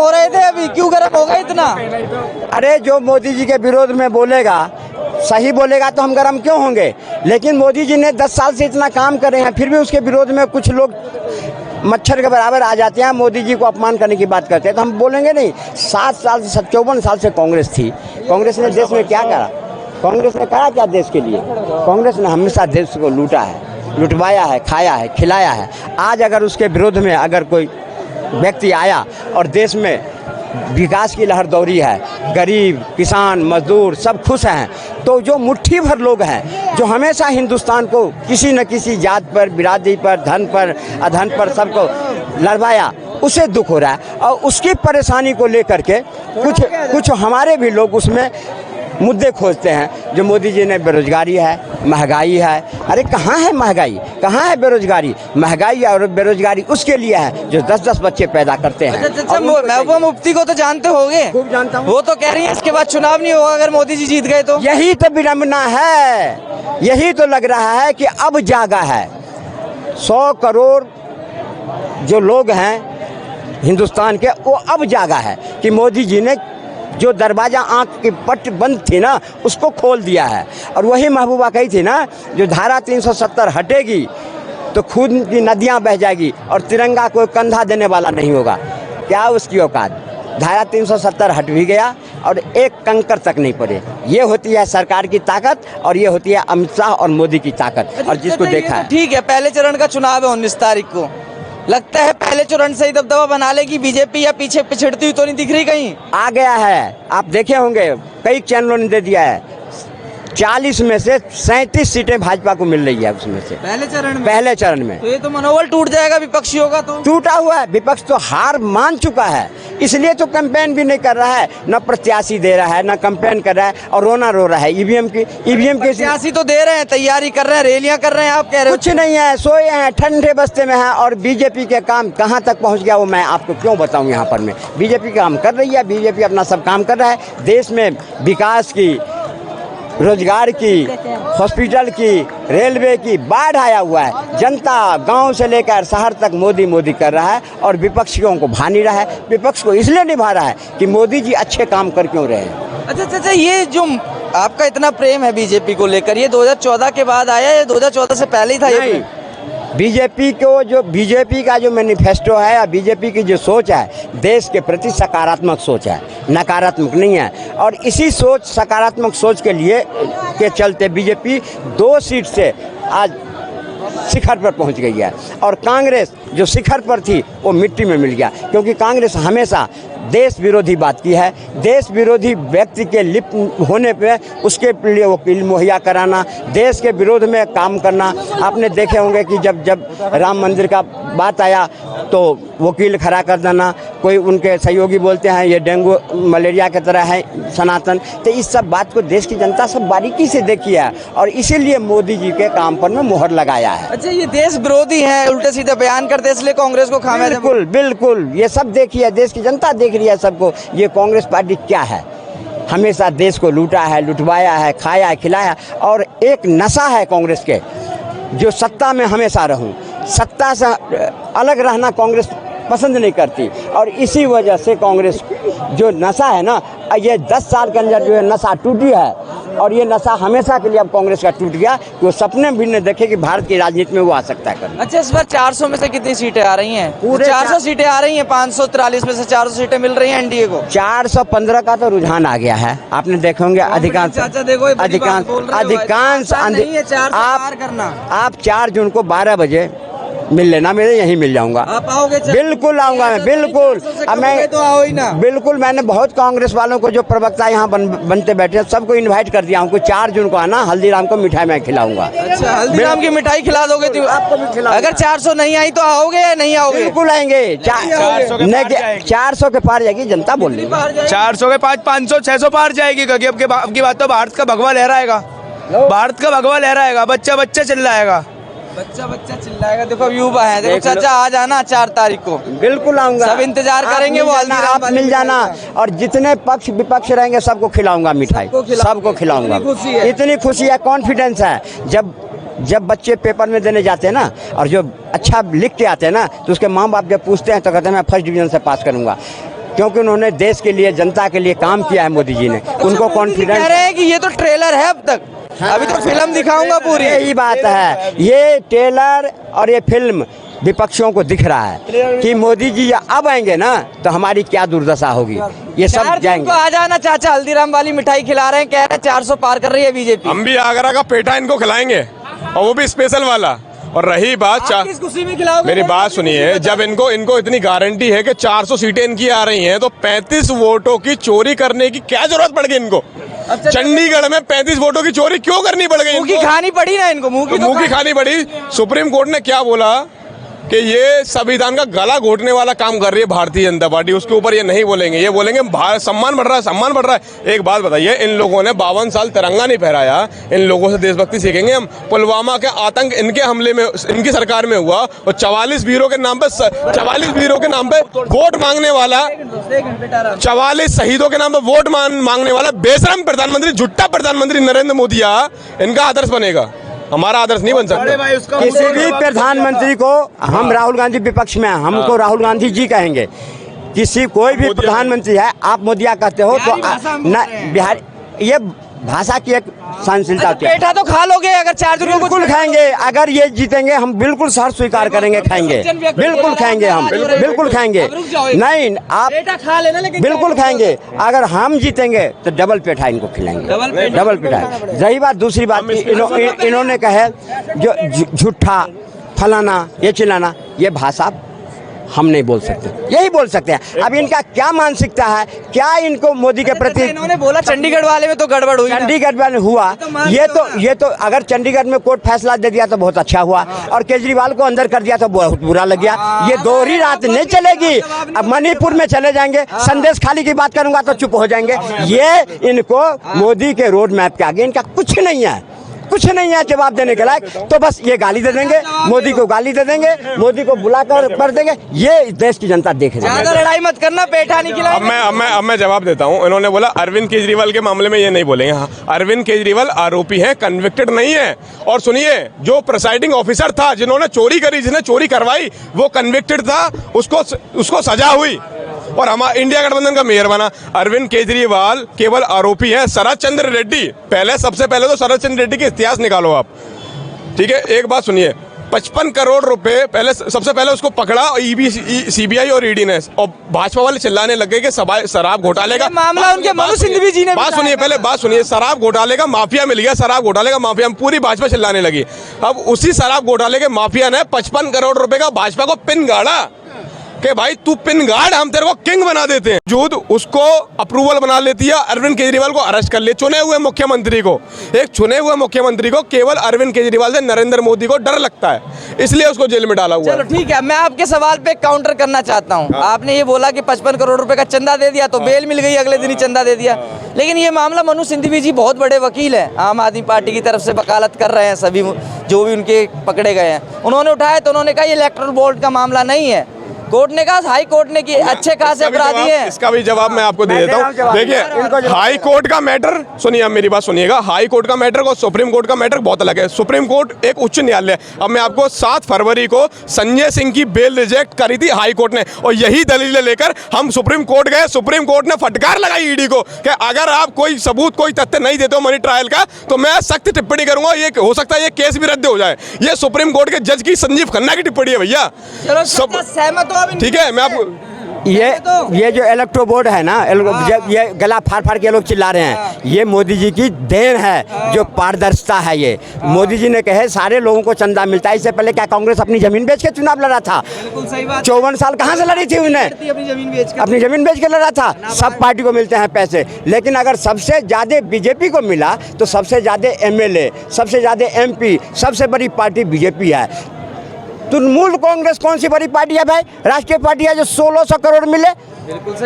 हो रहे थे, अभी क्यों गर्म हो गए इतना? अरे जो मोदी जी के विरोध में बोलेगा, सही बोलेगा तो हम गर्म क्यों होंगे? लेकिन मोदी जी ने 10 साल से इतना काम कर रहे हैं, फिर भी उसके विरोध में कुछ लोग मच्छर के बराबर आ जाते हैं, मोदी जी को अपमान करने की बात करते हैं, तो हम बोलेंगे नहीं। 7 साल से 54 साल से कांग्रेस थी। कांग्रेस ने देश में क्या करा? कांग्रेस ने करा क्या देश के लिए? कांग्रेस ने हमेशा देश को लूटा है, लुटवाया है, खाया है, खिलाया है। आज अगर उसके विरोध में अगर कोई व्यक्ति आया और देश में विकास की लहर दौड़ी है, गरीब, किसान, मजदूर सब खुश हैं, तो जो मुट्ठी भर लोग हैं जो हमेशा हिंदुस्तान को किसी न किसी जात पर, बिरादरी पर, धन पर, अधन पर सबको लड़वाया, उसे दुख हो रहा है। और उसकी परेशानी को लेकर के कुछ हमारे भी लोग उसमें मुद्दे खोजते हैं। जो मोदी जी ने बेरोजगारी है, महंगाई है, अरे कहाँ है महंगाई, कहाँ है बेरोजगारी? महंगाई और बेरोजगारी उसके लिए है जो 10-10 बच्चे पैदा करते हैं। महबूबा मुफ्ती को तो जानते होंगे? खूब जानता हूँ। वो तो कह रही है इसके बाद चुनाव नहीं होगा अगर मोदी जी जीत गए तो। यही तो विडंबना है, यही तो लग रहा है कि अब जागा है। 100 करोड़ जो लोग हैं हिंदुस्तान के, वो अब जागा है कि मोदी जी ने जो दरवाजा आंख की पट बंद थी ना, उसको खोल दिया है। और वही महबूबा कही थी ना, जो धारा 370 हटेगी तो खून की नदियां बह जाएगी और तिरंगा कोई कंधा देने वाला नहीं होगा। क्या उसकी औकात? धारा 370 हट भी गया और एक कंकर तक नहीं पड़े। ये होती है सरकार की ताकत और ये होती है अमित शाह और मोदी की ताकत। और जिसको देखा है, ठीक है, पहले चरण का चुनाव है 19 तारीख को, लगता है पहले चरण से ही दबदबा बना लेगी बीजेपी, या पीछे पिछड़ती हुई तो नहीं दिख रही कहीं? आ गया है। आप देखे होंगे कई चैनलों ने दे दिया है, 40 में से 37 सीटें भाजपा को मिल रही है उसमें से पहले चरण में। में तो ये तो मनोबल टूट जाएगा विपक्षियों का। तो टूटा हुआ है, विपक्ष तो हार मान चुका है, इसलिए तो कैंपेन भी नहीं कर रहा है, न प्रत्याशी दे रहा है, न कैंपेन कर रहा है और रोना रो रहा है। ईवीएम की प्रत्याशी तो दे रहे हैं, तैयारी कर रहे हैं, रैलियां कर रहे हैं, आप कह रहे हो कुछ नहीं है, सोए हैं, ठंडे बस्ते में है। और बीजेपी के काम कहाँ तक पहुँच गया वो मैं आपको क्यों बताऊँ यहाँ पर। मैं बीजेपी काम कर रही है, बीजेपी अपना सब काम कर रहा है। देश में विकास की, रोजगार की, हॉस्पिटल की, रेलवे की बाढ़ आया हुआ है। जनता गांव से लेकर शहर तक मोदी मोदी कर रहा है और विपक्षियों को भा नहीं रहा है। विपक्ष को इसलिए निभा रहा है कि मोदी जी अच्छे काम कर क्यों रहे हैं। अच्छा, ये जो आपका इतना प्रेम है बीजेपी को लेकर, ये 2014 के बाद आया या 2014 से पहले ही था? ये बीजेपी का जो मैनिफेस्टो है या बीजेपी की जो सोच है, देश के प्रति सकारात्मक सोच है, नकारात्मक नहीं है। और इसी सोच, सकारात्मक सोच के चलते बीजेपी 2 सीट से आज शिखर पर पहुंच गई है। और कांग्रेस जो शिखर पर थी वो मिट्टी में मिल गया, क्योंकि कांग्रेस हमेशा देश विरोधी बात की है। देश विरोधी व्यक्ति के लिप्त होने पे उसके लिए वकील मुहैया कराना, देश के विरोध में काम करना। आपने देखे होंगे कि जब राम मंदिर का बात आया तो वकील खड़ा कर देना, कोई उनके सहयोगी बोलते हैं ये डेंगू मलेरिया की तरह है सनातन। तो इस सब बात को देश की जनता सब बारीकी से देखी है और इसीलिए मोदी जी के काम पर में मुहर लगाया है। अच्छा, ये देश विरोधी है, उल्टे सीधे बयान करते हैं, इसलिए कांग्रेस को खामियाजा। बिल्कुल ये सब देखिए, देश की जनता देख रही है सबको। ये कांग्रेस पार्टी क्या है, हमेशा देश को लूटा है, लुटवाया है, खाया है, खिलाया। और एक नशा है कांग्रेस के, जो सत्ता में हमेशा रहूं, सत्ता से अलग रहना कांग्रेस पसंद नहीं करती। और इसी वजह से कांग्रेस जो नशा है ना, ये 10 साल के अंदर जो है नशा टूटी है और ये नशा हमेशा के लिए अब कांग्रेस का टूट गया कि वो सपने भी नहीं देखे कि भारत की राजनीति में वो आ सकता है करना। अच्छा, इस बार 400 में से कितनी सीटें आ रही हैं? पूरे 400 सीटें आ रही हैं, 543 में से 400 सीटें मिल रही हैं एनडीए को। 415 का तो रुझान आ गया है, आपने देखे होंगे। अधिकांश आप 4 जून को 12 बजे मिल लेना, मेरे यहीं मिल जाऊंगा। आप आओगे? बिल्कुल आऊंगा मैं, बिल्कुल। अब मैं तो आओ ही ना। बिल्कुल, मैंने बहुत कांग्रेस वालों को जो प्रवक्ता यहाँ बनते बैठे हैं सबको इनवाइट कर दिया हूँ। 4 जून को आना, हल्दीराम को मिठाई मैं खिलाऊंगा। अच्छा, हल्दीराम की मिठाई खिला दोगे? तो आपको भी खिलाऊंगा। अगर 400 नहीं आई तो आओगे या नहीं आओगे? बिल्कुल आएंगे। 400 के पार जाएगी जनता, बोल रही है 400 के 500 600 पार जाएगी। क्योंकि अब की बात तो भारत का भगवा लहराएगा, भारत का भगवा लहराएगा, बच्चा बच्चा चिल्लाएगा, बच्चा चिल्लाएगा। देखो युवा है, देखो चाचा आ जाना 4 तारीख को। बिल्कुल आऊंगा, सब इंतजार करेंगे। वो आप मिल जाना और जितने पक्ष विपक्ष रहेंगे सबको खिलाऊंगा मिठाई, सबको खिलाऊंगा। इतनी खुशी है, कॉन्फिडेंस है। जब बच्चे पेपर में देने जाते हैं ना और जो अच्छा लिख के आते हैं ना, तो उसके माँ बाप जब पूछते हैं तो कहते हैं मैं फर्स्ट डिवीजन से पास करूंगा। क्योंकि उन्होंने देश के लिए, जनता के लिए काम किया है मोदी जी ने। उनको कह कॉन्फिडेंस। रहे हैं कि ये तो ट्रेलर है अब तक, अभी तो फिल्म दिखाऊंगा पूरी। यही बात है, ये ट्रेलर और ये फिल्म विपक्षियों को दिख रहा है कि मोदी जी अब आएंगे ना तो हमारी क्या दुर्दशा होगी। ये सब 4 जून जाएंगे। को आ जाना चाचा, हल्दीराम वाली मिठाई खिला रहे हैं, कह रहे हैं 400 पार कर रही है बीजेपी। हम भी आगरा का पेठा इनको खिलाएंगे और वो भी स्पेशल वाला। और रही बात आप किस खुशी में खिलाओगे? मेरी बात सुनिए, जब इनको इतनी गारंटी है कि 400 सीटें इनकी आ रही हैं तो 35 वोटों की चोरी करने की क्या जरूरत पड़ गई इनको? चंडीगढ़ में 35 वोटों की चोरी क्यों करनी पड़ गई? मुंह की खानी पड़ी ना इनको, मुंह की मुंह की खानी पड़ी। सुप्रीम कोर्ट ने क्या बोला कि ये संविधान का गला घोटने वाला काम कर रही है भारतीय जनता पार्टी, उसके ऊपर ये नहीं बोलेंगे। ये बोलेंगे सम्मान बढ़ रहा है, सम्मान बढ़ रहा है। एक बात बताइए, इन लोगों ने 52 साल तिरंगा नहीं फहराया, इन लोगों से देशभक्ति सीखेंगे हम? पुलवामा के आतंक इनके हमले में, इनकी सरकार में हुआ और 44 वीरों के नाम पे वोट मांगने वाला, 44 शहीदों के नाम पे वोट मांगने वाला बेशरम प्रधानमंत्री, झूठा प्रधानमंत्री नरेंद्र मोदी इनका आदर्श बनेगा, हमारा आदर्श नहीं बन सकता। किसी भी प्रधानमंत्री को हम राहुल गांधी विपक्ष में हैं, हमको राहुल गांधी जी कहेंगे। किसी कोई भी प्रधानमंत्री है, आप मोदिया कहते हो तो न बिहार, ये भाषा की एक सहनशीलता होती है। पेठा तो खा लोगे अगर 4 जून को? बिल्कुल खाएंगे, अगर ये जीतेंगे हम बिल्कुल शर्त स्वीकार करेंगे, खाएंगे, बिल्कुल खाएंगे, हम बिल्कुल खाएंगे। नहीं, आप पेठा खा लेना, लेकिन बिल्कुल खाएंगे। अगर हम जीतेंगे तो डबल पेठा इनको खिलाएंगे, डबल पेठा। रही बात, दूसरी बात, इन्होंने कहे जो झूठा फलाना ये चिल्लाना, ये भाषा हम नहीं बोल सकते, यही बोल सकते हैं। अब इनका क्या मानसिकता है, क्या इनको मोदी के प्रति? इन्होंने बोला चंडीगढ़ वाले में तो गड़बड़ हुई। चंडीगढ़ में हुआ ये तो अगर चंडीगढ़ में कोर्ट फैसला दे दिया तो बहुत अच्छा हुआ, और केजरीवाल को अंदर कर दिया तो बहुत बुरा लग गया। ये दोहरी रात नहीं चलेगी। अब मणिपुर में चले जाएंगे, संदेश खाली की बात करूंगा तो चुप हो जाएंगे। ये इनको मोदी के रोड मैप के आगे इनका कुछ नहीं है, कुछ नहीं है जवाब देने के लायक। तो बस ये गाली दे देंगे, मोदी को गाली दे देंगे, मोदी को बुलाकर कर देंगे। ये देश की जनता देख रही है। ज्यादा लड़ाई मत करना, पेठा नहीं खिलाएंगे। अब मैं जवाब देता हूं। इन्होंने बोला अरविंद केजरीवाल के मामले में ये नहीं बोलेंगे। हाँ, अरविंद केजरीवाल आरोपी है, कन्विक्टेड नहीं है। और सुनिए, जो प्रिसाइडिंग ऑफिसर था, जिन्होंने चोरी करी, जिसने चोरी करवाई, वो कन्विक्टेड था, उसको सजा हुई और हमारा इंडिया गठबंधन का मेयर बना। अरविंद केजरीवाल केवल आरोपी है। शरद चंद्र रेड्डी, सबसे पहले तो शरद चंद्र रेड्डी के इतिहास निकालो आप, ठीक है? एक बात सुनिए, 55 करोड़ रुपए सबसे पहले उसको पकड़ा सीबीआई और ईडी ने, और भाजपा वाले चिल्लाने लगे कि शराब घोटाले का मामला उनके मनु सिंघवी जी ने। बात सुनिए, पहले बात सुनिए। शराब घोटाले का माफिया मिल गया, शराब घोटाले का माफिया, पूरी भाजपा चिल्लाने लगी। अब उसी शराब घोटाले के माफिया ने 55 करोड़ रुपए का भाजपा को पिन गाड़ा कि भाई तू पिन गार्ड, हम तेरे को किंग बना देते हैं। जूद उसको अप्रूवल बना लेती है, अरविंद केजरीवाल को अरेस्ट कर ले। चुने हुए मुख्यमंत्री को, एक चुने हुए मुख्यमंत्री को केवल अरविंद केजरीवाल से नरेंद्र मोदी को डर लगता है, इसलिए उसको जेल में डाला हुआ है। चलो ठीक है, मैं आपके सवाल पे काउंटर करना चाहता हूँ। आपने ये बोला कि 55 करोड़ रुपए का चंदा दे दिया तो बेल मिल गई, अगले दिन ही चंदा दे दिया। लेकिन ये मामला मनु सिंघवी जी बहुत बड़े वकील हैं, आम आदमी पार्टी की तरफ से वकालत कर रहे हैं, सभी जो भी उनके पकड़े गए हैं उन्होंने उठाया, तो उन्होंने कहा ये इलेक्टोरल बोर्ड का मामला नहीं है। कोर्ट ने कहा, हाई कोर्ट ने की अच्छे खासे अपराधी हैं। इसका भी जवाब मैं आपको दे देता हूँ। देखिए, हाई कोर्ट का मैटर, सुनिए, मेरी बात सुनिएगा, हाई कोर्ट का मैटर और सुप्रीम कोर्ट का मैटर बहुत अलग है। सुप्रीम कोर्ट एक उच्च न्यायालय है। अब मैं आपको 7 फरवरी को संजय सिंह की बेल रिजेक्ट करी थी हाई कोर्ट ने, और यही दलीलें लेकर हम सुप्रीम कोर्ट गए। सुप्रीम कोर्ट ने फटकार लगाई ईडी को कि अगर आप कोई सबूत, कोई तथ्य नहीं देते हो मनी ट्रायल का, तो मैं सख्त टिप्पणी करूंगा, ये हो सकता है ये केस भी रद्द हो जाए। ये सुप्रीम कोर्ट के जज की संजीव खन्ना की टिप्पणी है भैया। सहमत हो? ठीक है, मैं आपको ये जो इलेक्ट्रो बोर्ड है ना, ये गला फाड़ फाड़ के लोग चिल्ला रहे हैं, ये मोदी जी की देन है, जो पारदर्शिता है। ये मोदी जी ने कहे सारे लोगों को चंदा मिलता है। इससे पहले क्या कांग्रेस अपनी जमीन बेच के चुनाव लड़ा था? बिल्कुल सही बात। 54 साल कहाँ से लड़ी थी उन्हें? अपनी जमीन बेच के लड़ा था। सब पार्टी को मिलते हैं पैसे, लेकिन अगर सबसे ज्यादा बीजेपी को मिला तो सबसे ज्यादा एमएलए, सबसे ज्यादा एमपी, सबसे बड़ी पार्टी बीजेपी है। तृणमूल कांग्रेस कौन सी बड़ी पार्टी है भाई? राष्ट्रीय पार्टी है जो 1600 करोड़ मिले।